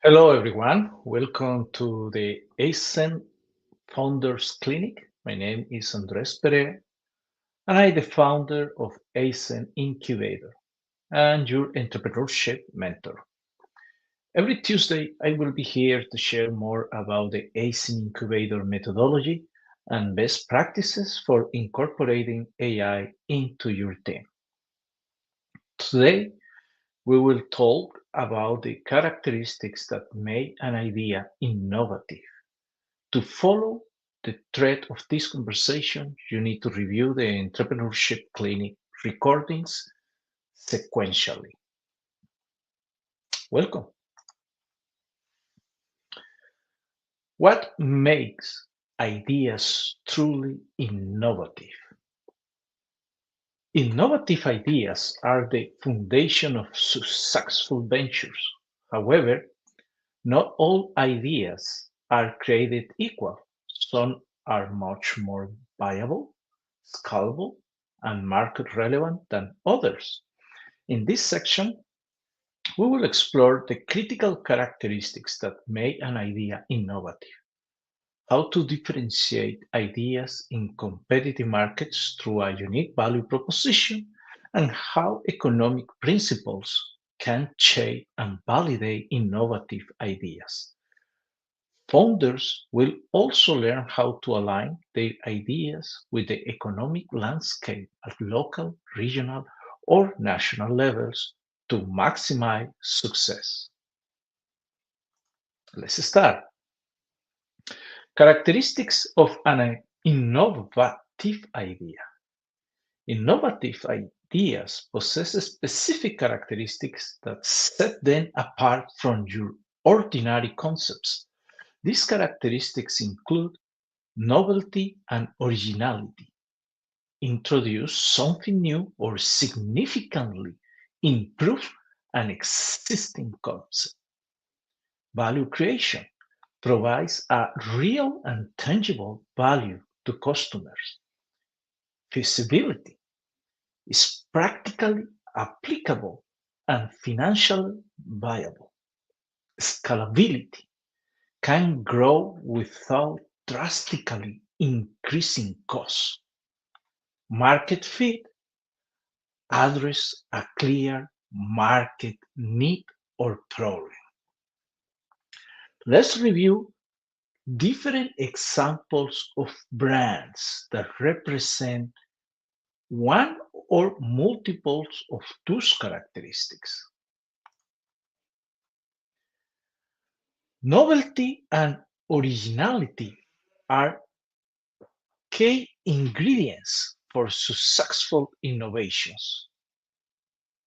Hello, everyone. Welcome to the ASEN Founders Clinic. My name is Andres Perea, and I'm the founder of ASEN Incubator and your entrepreneurship mentor. Every Tuesday, I will be here to share more about the ASEN Incubator methodology and best practices for incorporating AI into your team. Today, we will talk about the characteristics that make an idea innovative. To follow the thread of this conversation, you need to review the Entrepreneurship Clinic recordings sequentially. Welcome. What makes ideas truly innovative? Innovative ideas are the foundation of successful ventures. However, not all ideas are created equal. Some are much more viable, scalable, and market relevant than others. In this section, we will explore the critical characteristics that make an idea innovative, how to differentiate ideas in competitive markets through a unique value proposition, and how economic principles can shape and validate innovative ideas. Founders will also learn how to align their ideas with the economic landscape at local, regional, or national levels to maximize success. Let's start. Characteristics of an innovative idea. Innovative ideas possess specific characteristics that set them apart from your ordinary concepts. These characteristics include novelty and originality. Introduce something new or significantly improve an existing concept. Value creation provides a real and tangible value to customers. Feasibility is practically applicable and financially viable. Scalability can grow without drastically increasing costs. Market fit address a clear market need or problem. Let's review different examples of brands that represent one or multiples of those characteristics. Novelty and originality are key ingredients for successful innovations.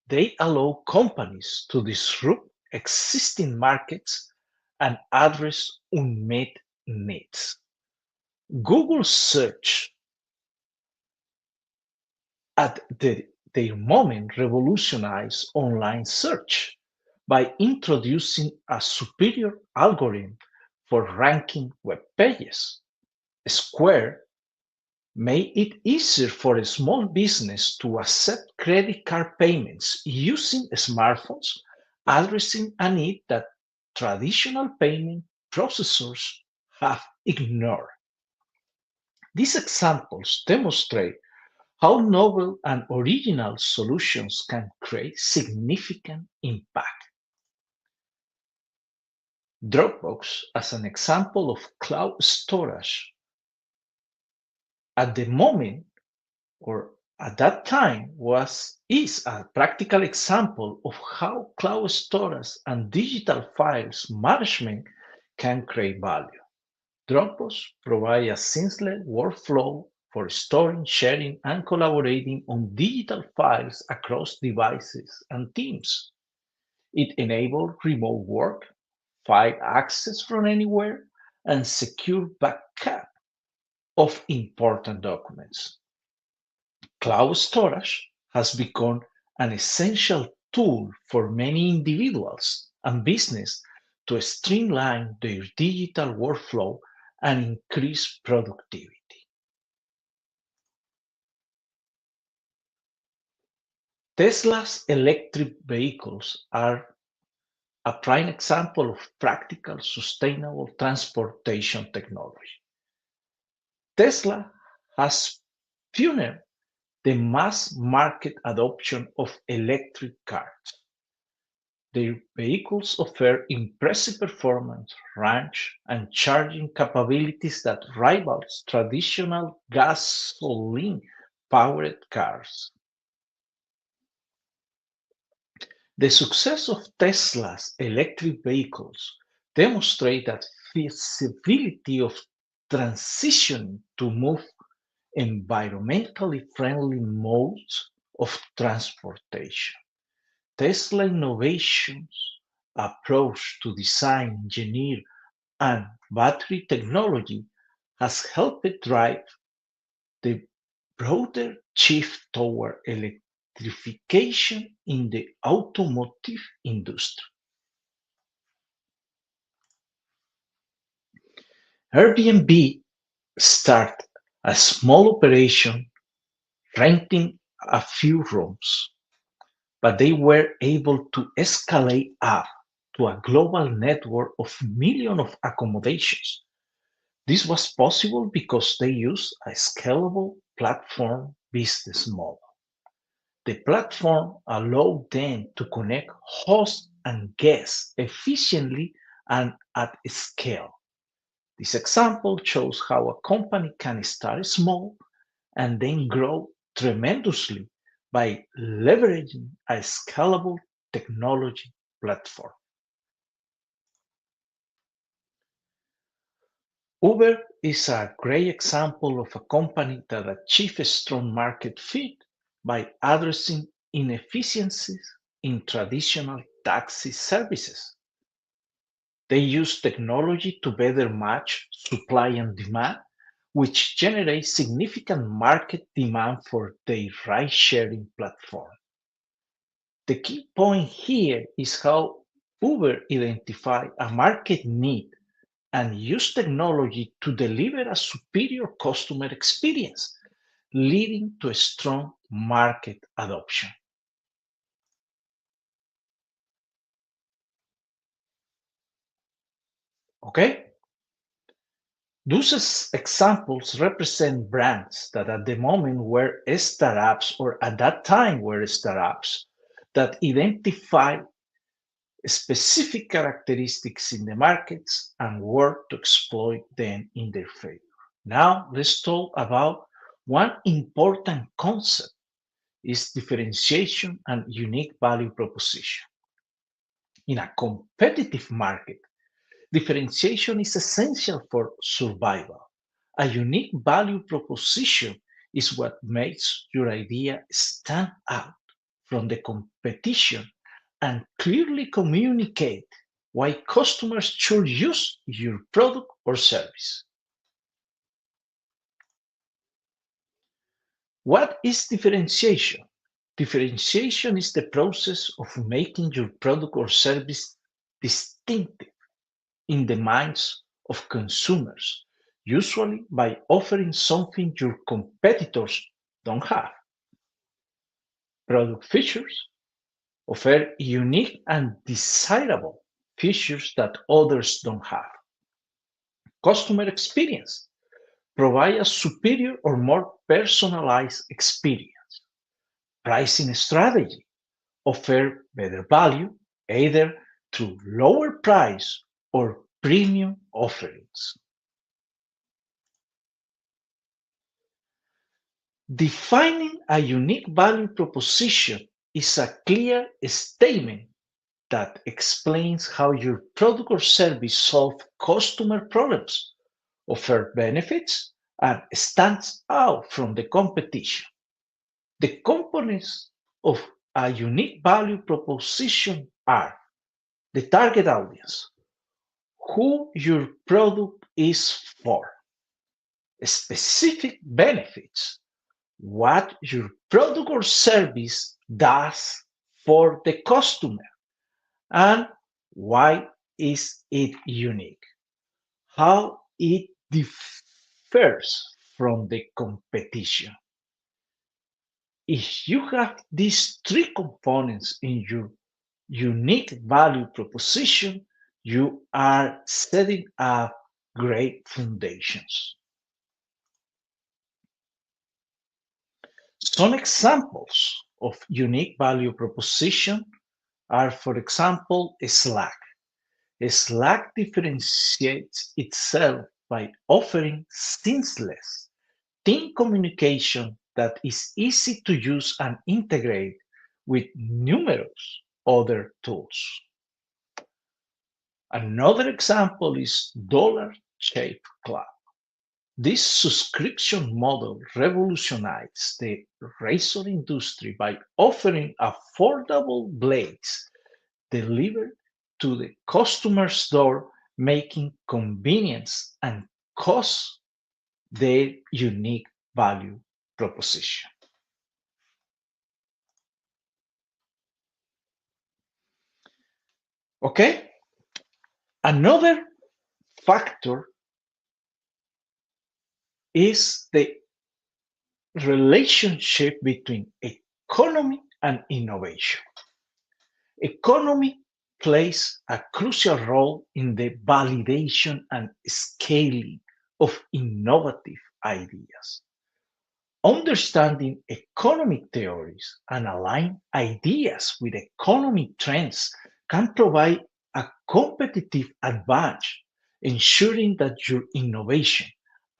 They allow companies to disrupt existing markets and address unmet needs. Google search at their moment revolutionized online search by introducing a superior algorithm for ranking web pages. Square made it easier for a small business to accept credit card payments using smartphones, addressing a need that traditional payment processors have ignored. These examples demonstrate how novel and original solutions can create significant impact. Dropbox, as an example of cloud storage, at the moment or at that time is a practical example of how cloud storage and digital files management can create value. Dropbox provides a seamless workflow for storing, sharing, and collaborating on digital files across devices and teams. It enables remote work, file access from anywhere, and secure backup of important documents. Cloud storage has become an essential tool for many individuals and businesses to streamline their digital workflow and increase productivity. Tesla's electric vehicles are a prime example of practical, sustainable transportation technology. Tesla has pioneered the mass market adoption of electric cars. Their vehicles offer impressive performance, range, and charging capabilities that rivals traditional gasoline-powered cars. The success of Tesla's electric vehicles demonstrate that feasibility of transitioning to more environmentally friendly modes of transportation. Tesla Innovations' approach to design, engineer, and battery technology has helped drive the broader shift toward electrification in the automotive industry. Airbnb started a small operation renting a few rooms, but they were able to escalate up to a global network of millions of accommodations. This was possible because they used a scalable platform business model. The platform allowed them to connect hosts and guests efficiently and at scale. This example shows how a company can start small and then grow tremendously by leveraging a scalable technology platform. Uber is a great example of a company that achieved a strong market fit by addressing inefficiencies in traditional taxi services. They use technology to better match supply and demand, which generates significant market demand for their ride-sharing platform. The key point here is how Uber identified a market need and used technology to deliver a superior customer experience, leading to a strong market adoption. Okay? Those examples represent brands that at the moment were startups or at that time were startups that identify specific characteristics in the markets and work to exploit them in their favor. Now let's talk about one important concept is differentiation and unique value proposition. In a competitive market, differentiation is essential for survival. A unique value proposition is what makes your idea stand out from the competition and clearly communicate why customers should use your product or service. What is differentiation? Differentiation is the process of making your product or service distinctive in the minds of consumers, usually by offering something your competitors don't have. Product features offer unique and desirable features that others don't have. Customer experience provide a superior or more personalized experience. Pricing strategy offer better value either through lower price or premium offerings. Defining a unique value proposition is a clear statement that explains how your product or service solve customer problems, offer benefits, and stands out from the competition. The components of a unique value proposition are the target audience, who your product is for, specific benefits, what your product or service does for the customer, and why is it unique, how it differs from the competition. If you have these three components in your unique value proposition, you are setting up great foundations. Some examples of unique value proposition are, for example, Slack. Slack differentiates itself by offering seamless team communication that is easy to use and integrate with numerous other tools. Another example is Dollar Shave Club. This subscription model revolutionized the razor industry by offering affordable blades delivered to the customer's door, making convenience and cost their unique value proposition. Okay? Another factor is the relationship between economy and innovation. Economy plays a crucial role in the validation and scaling of innovative ideas. Understanding economic theories and align ideas with economic trends can provide a competitive advantage, ensuring that your innovation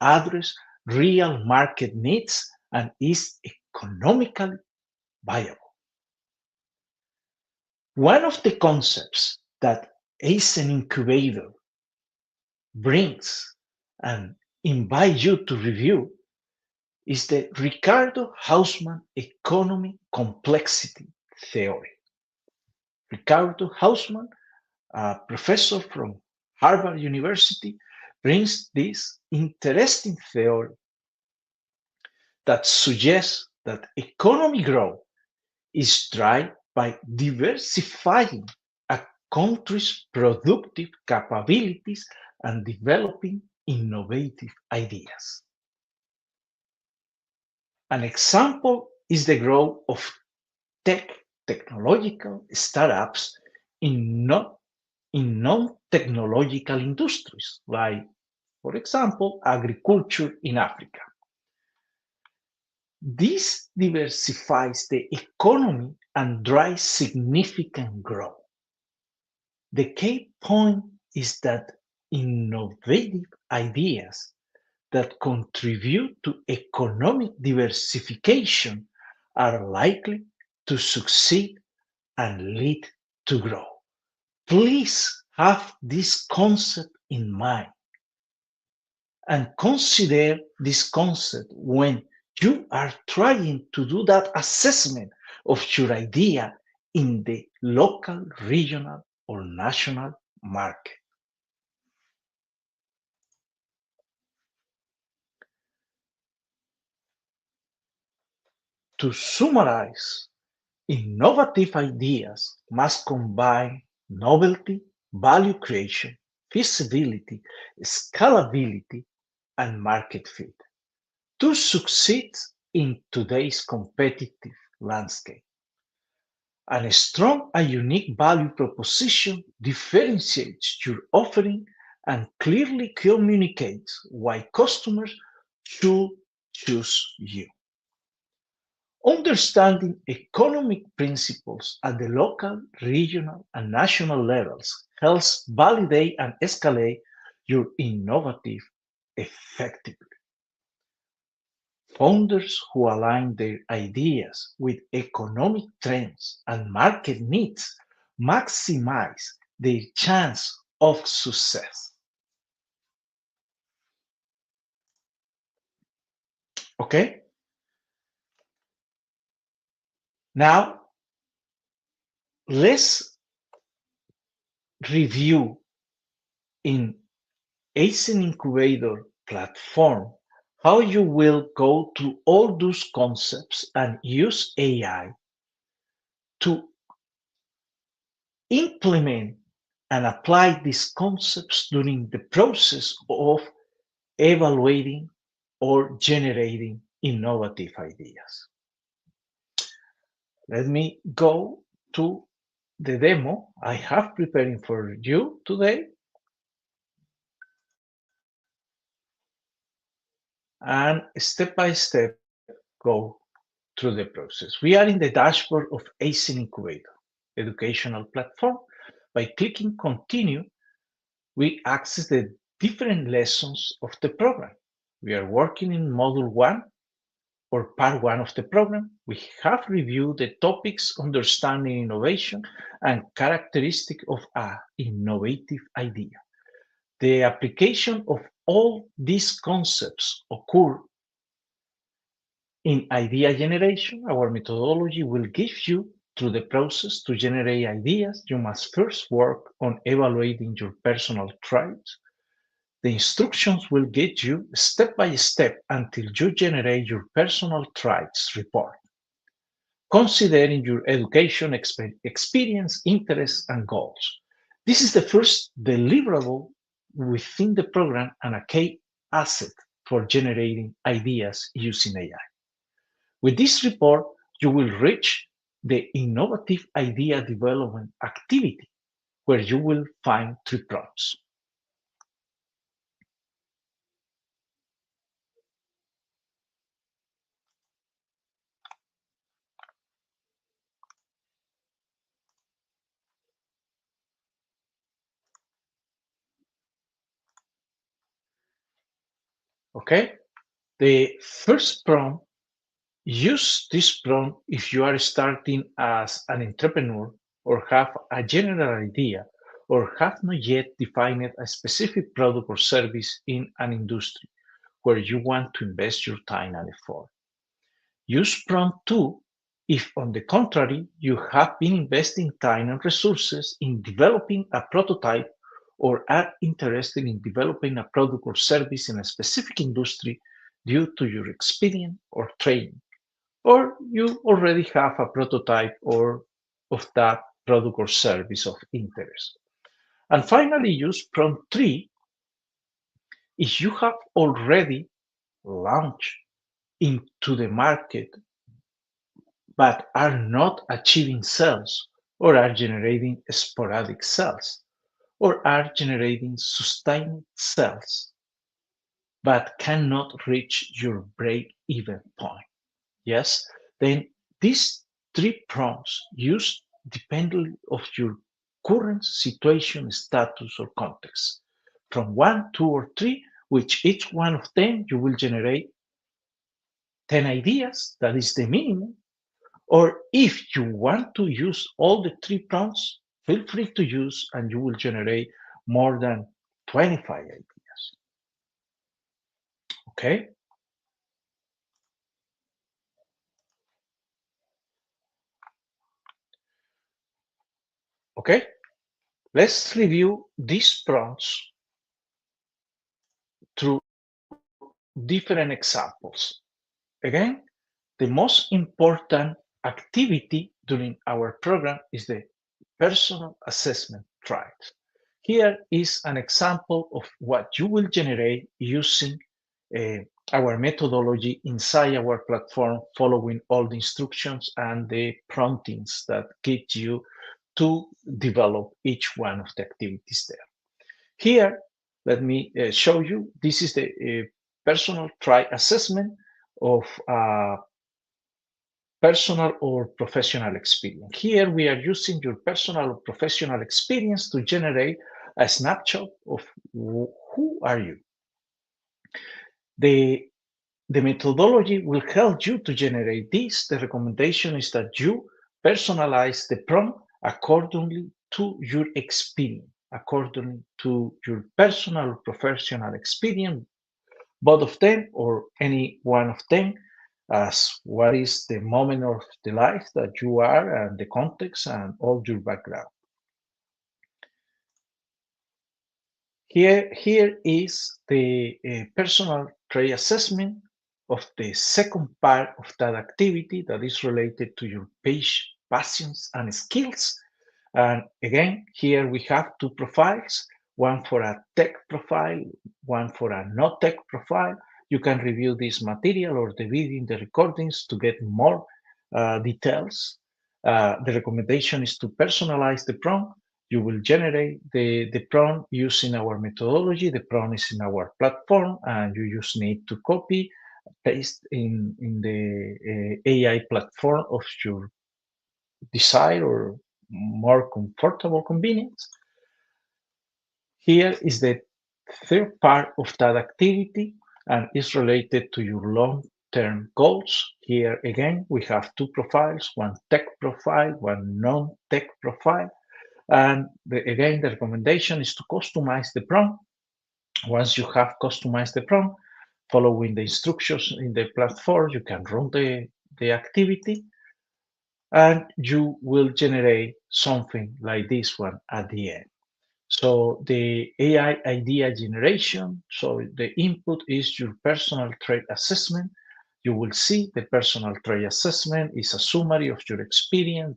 addresses real market needs and is economically viable. One of the concepts that Asian Incubator brings and invite you to review is the Ricardo Hausmann economy complexity theory. Ricardo Hausmann, a professor from Harvard University, brings this interesting theory that suggests that economy growth is driven by diversifying a country's productive capabilities and developing innovative ideas. An example is the growth of technological startups in non-technological industries, like, for example, agriculture in Africa. This diversifies the economy and drives significant growth. The key point is that innovative ideas that contribute to economic diversification are likely to succeed and lead to growth. Please have this concept in mind and consider this concept when you are trying to do that assessment of your idea in the local, regional, or national market. To summarize, innovative ideas must combine novelty, value creation, feasibility, scalability, and market fit to succeed in today's competitive landscape. And a strong and unique value proposition differentiates your offering and clearly communicates why customers should choose you. Understanding economic principles at the local, regional, and national levels helps validate and escalate your innovative effectively. Founders who align their ideas with economic trends and market needs maximize their chance of success. Okay? Now, let's review in Asian Incubator platform how you will go through all those concepts and use AI to implement and apply these concepts during the process of evaluating or generating innovative ideas. Let me go to the demo I have preparing for you today and step by step go through the process. We are in the dashboard of ASIN Incubator, educational platform. By clicking continue, we access the different lessons of the program. We are working in module one or part one of the program. We have reviewed the topics understanding innovation and characteristic of an innovative idea. The application of all these concepts occur in idea generation. Our methodology will give you through the process to generate ideas. You must first work on evaluating your personal traits. The instructions will get you step by step until you generate your personal traits report, considering your education experience, interests, and goals. This is the first deliverable within the program and a key asset for generating ideas using AI. With this report, you will reach the innovative idea development activity where you will find three prompts. Okay? The first prompt, use this prompt if you are starting as an entrepreneur or have a general idea or have not yet defined a specific product or service in an industry where you want to invest your time and effort. Use prompt 2 if, on the contrary, you have been investing time and resources in developing a prototype or are interested in developing a product or service in a specific industry due to your experience or training, or you already have a prototype or of that product or service of interest. And finally, use prompt 3 if you have already launched into the market but are not achieving sales or are generating sporadic sales or are generating sustained sales but cannot reach your break-even point. Yes, then these three prompts use depending of your current situation, status, or context. From one, two, or three, which each one of them you will generate 10 ideas, that is the minimum. Or if you want to use all the three prompts, feel free to use and you will generate more than 25 ideas. Okay? Okay? Let's review these prompts through different examples. Again, the most important activity during our program is the personal assessment trials. Here is an example of what you will generate using uh, our methodology inside our platform, following all the instructions and the promptings that get you to develop each one of the activities there. Here, let me show you, this is the personal try assessment of personal or professional experience. Here we are using your personal or professional experience to generate a snapshot of who are you. The, the methodology will help you to generate this. The recommendation is that you personalize the prompt accordingly to your experience, according to your personal or professional experience, both of them or any one of them, as what is the moment of the life that you are and the context and all your background. Here is the personal trait assessment of the second part of that activity that is related to your passions and skills. And again, here we have two profiles, one for a tech profile, one for a not tech profile. You can review this material or the video in the recordings to get more details. The recommendation is to personalize the prompt. You will generate the prompt using our methodology. The prompt is in our platform, and you just need to copy, paste in the AI platform of your desire or more comfortable convenience. Here is the third part of that activity and is related to your long-term goals. Here again, we have two profiles, one tech profile, one non-tech profile. And again, the recommendation is to customize the prompt. Once you have customized the prompt, following the instructions in the platform, you can run the activity and you will generate something like this one at the end. So the AI idea generation, so the input is your personal trait assessment. You will see the personal trait assessment is a summary of your experience,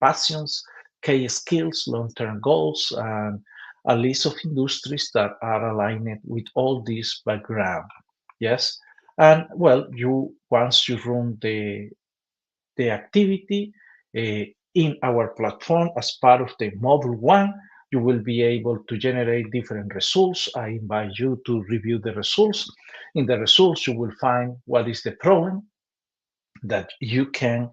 passions, key skills, long-term goals, and a list of industries that are aligned with all this background. Yes. And well, you once you run the activity in our platform as part of the module one, you will be able to generate different results. I invite you to review the results. In the results, you will find what is the problem that you can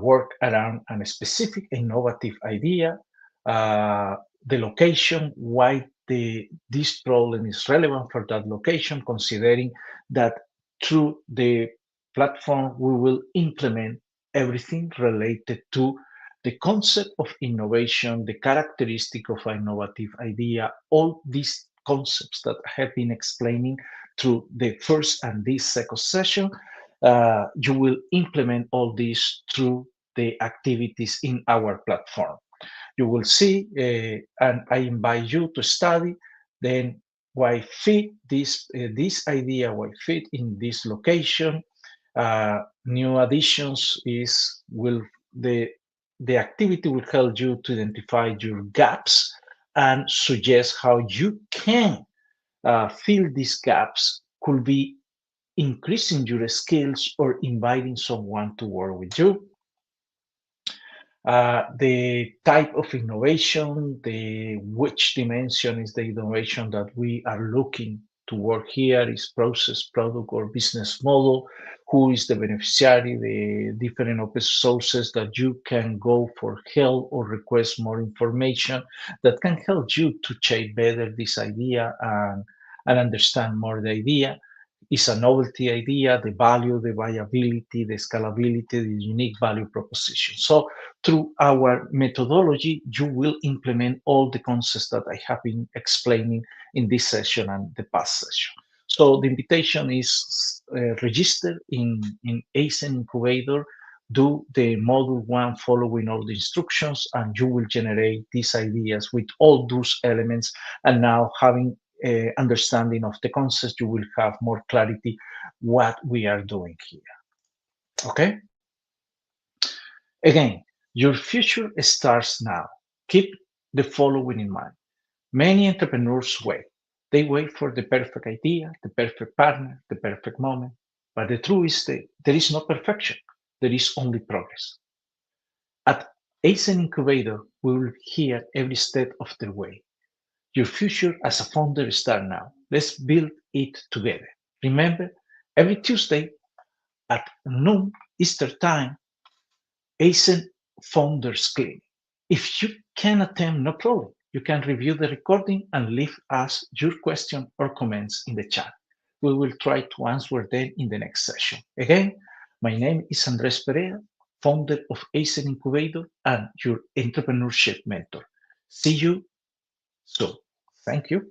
work around a specific innovative idea, the location, why this problem is relevant for that location, considering that through the platform we will implement everything related to the concept of innovation, the characteristic of an innovative idea, all these concepts that I have been explaining through the first and this second session. You will implement all this through the activities in our platform. You will see, and I invite you to study, then why fit this idea, why fit in this location. New additions is will the activity will help you to identify your gaps and suggest how you can fill these gaps. Could be increasing your skills or inviting someone to work with you. The type of innovation, the which dimension is the innovation that we are looking to work here is process, product, or business model. Who is the beneficiary, the different open sources that you can go for help or request more information that can help you to shape better this idea and understand more the idea. Is a novelty idea, the value, the viability, the scalability, the unique value proposition. So through our methodology, you will implement all the concepts that I have been explaining in this session and the past session. So the invitation is register in ASEN Incubator, do the module one following all the instructions, and you will generate these ideas with all those elements. And now having understanding of the concepts, you will have more clarity what we are doing here. Okay? Again, your future starts now. Keep the following in mind. Many entrepreneurs wait. They wait for the perfect idea, the perfect partner, the perfect moment. But the truth is that there is no perfection. There is only progress. At Asian Incubator, we will hear every step of the way. Your future as a founder starts now. Let's build it together. Remember, every Tuesday at noon Eastern Time, ASEN Founders Clinic. If you can attend, no problem. You can review the recording and leave us your question or comments in the chat. We will try to answer them in the next session. Again, my name is Andres Perea, founder of ASEN Incubator and your entrepreneurship mentor. See you soon. Thank you.